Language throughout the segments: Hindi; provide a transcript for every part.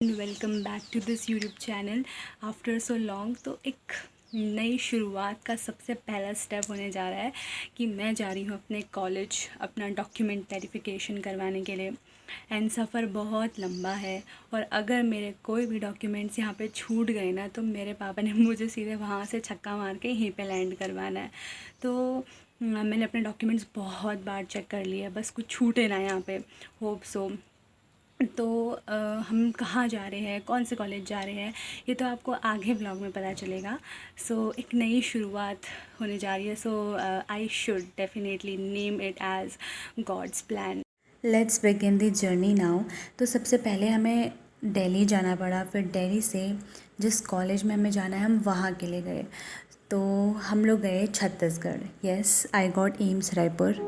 Welcome back to this YouTube channel after so long. तो एक नई शुरुआत का सबसे पहला स्टेप होने जा रहा है कि मैं जा रही हूँ अपने कॉलेज अपना डॉक्यूमेंट वेरिफिकेशन करवाने के लिए। एंड सफ़र बहुत लंबा है और अगर मेरे कोई भी डॉक्यूमेंट्स यहाँ पे छूट गए ना तो मेरे पापा ने मुझे सीधे वहाँ से छक्का मार के यहीं पे लैंड करवाना है। तो मैंने अपने डॉक्यूमेंट्स बहुत बार चेक कर लिए, बस कुछ छूटे ना यहाँ पे। Hope so. तो हम कहाँ जा रहे हैं, कौन से कॉलेज जा रहे हैं, ये तो आपको आगे ब्लॉग में पता चलेगा। सो एक नई शुरुआत होने जा रही है। So I should definitely name it as God's plan. Let's begin the journey now. तो सबसे पहले हमें दिल्ली जाना पड़ा, फिर दिल्ली से जिस कॉलेज में हमें जाना है हम वहाँ के लिए गए। तो हम लोग गए Chhattisgarh. Yes, I got AIIMS Raipur.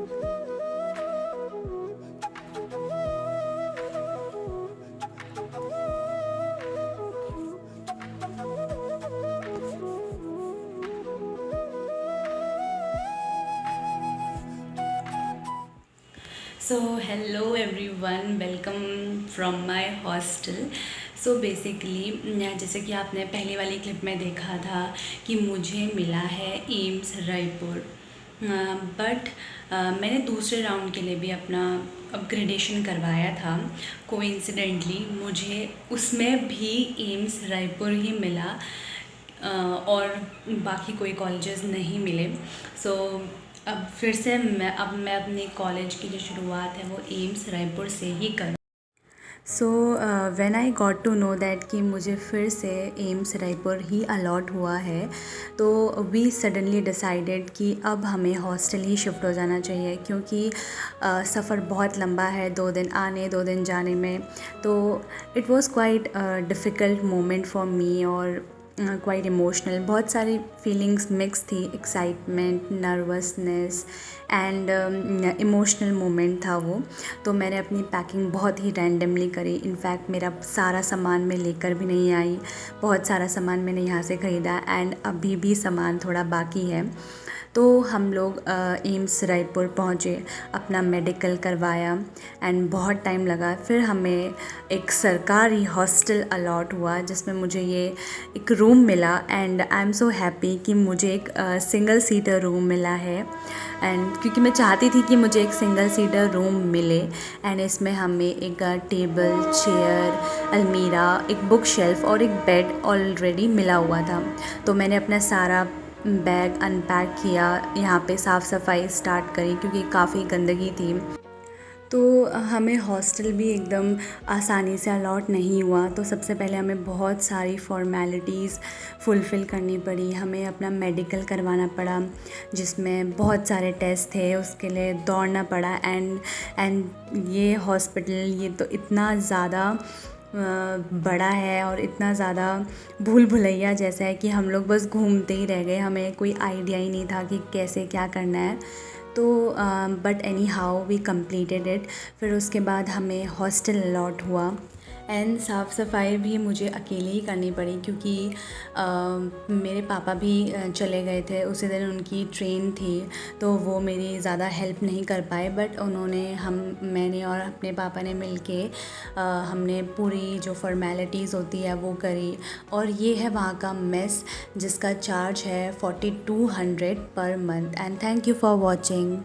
So hello everyone, welcome from my hostel. So basically जैसे कि आपने पहली वाली क्लिप में देखा था कि मुझे मिला है एम्स रायपुर, बट मैंने दूसरे राउंड के लिए भी अपना अपग्रेडेशन करवाया था। कोइंसिडेंटली मुझे उसमें भी एम्स रायपुर ही मिला और बाकी कोई कॉलेजेस नहीं मिले। सो अब फिर से मैं अपने कॉलेज की जो शुरुआत है वो एम्स रायपुर से ही करूँ। So when I got to know that कि मुझे फिर से एम्स रायपुर ही अलॉट हुआ है, तो वी सडनली डिसाइडेड कि अब हमें हॉस्टल ही शिफ्ट हो जाना चाहिए, क्योंकि सफ़र बहुत लंबा है, 2 दिन आने 2 दिन जाने में। तो it was quite difficult moment for me और क्वाइट इमोशनल। बहुत सारी फीलिंग्स मिक्स थी, excitement, nervousness and emotional moment था वो। तो मैंने अपनी पैकिंग बहुत ही रैंडमली करी। इनफैक्ट मेरा सारा सामान मैं लेकर भी नहीं आई, बहुत सारा सामान मैंने यहाँ से ख़रीदा एंड अभी भी सामान थोड़ा बाकी है। तो हम लोग एम्स रायपुर पहुँचे, अपना मेडिकल करवाया एंड बहुत टाइम लगा। फिर हमें एक सरकारी हॉस्टल अलॉट हुआ जिसमें मुझे ये एक रूम मिला and I am so happy कि मुझे एक सिंगल सीटर रूम मिला है। एंड क्योंकि मैं चाहती थी कि मुझे एक सिंगल सीटर रूम मिले एंड इसमें हमें एक टेबल, चेयर, अलमीरा, एक बुक शेल्फ़ और एक बेड ऑलरेडी मिला हुआ था। तो मैंने अपना सारा बैग अनपैक किया, यहाँ पे साफ़ सफाई स्टार्ट करी क्योंकि काफ़ी गंदगी थी। तो हमें हॉस्टल भी एकदम आसानी से अलॉट नहीं हुआ। तो सबसे पहले हमें बहुत सारी फॉर्मेलिटीज़ फुलफ़िल करनी पड़ी। हमें अपना मेडिकल करवाना पड़ा जिसमें बहुत सारे टेस्ट थे, उसके लिए दौड़ना पड़ा। एंड ये हॉस्पिटल ये तो इतना ज़्यादा बड़ा है और इतना ज़्यादा भूल भुलैया जैसा है कि हम लोग बस घूमते ही रह गए, हमें कोई आइडिया ही नहीं था कि कैसे क्या करना है। तो but anyhow we completed it. फिर उसके बाद हमें हॉस्टल अलॉट हुआ एंड साफ़ सफाई भी मुझे अकेले ही करनी पड़ी क्योंकि मेरे पापा भी चले गए थे, उसी दिन उनकी ट्रेन थी। तो वो मेरी ज़्यादा हेल्प नहीं कर पाए, बट मैंने और अपने पापा ने मिलके हमने पूरी जो फॉर्मेलिटीज़ होती है वो करी। और ये है वहाँ का मेस जिसका चार्ज है 4200 per month. And thank you for watching.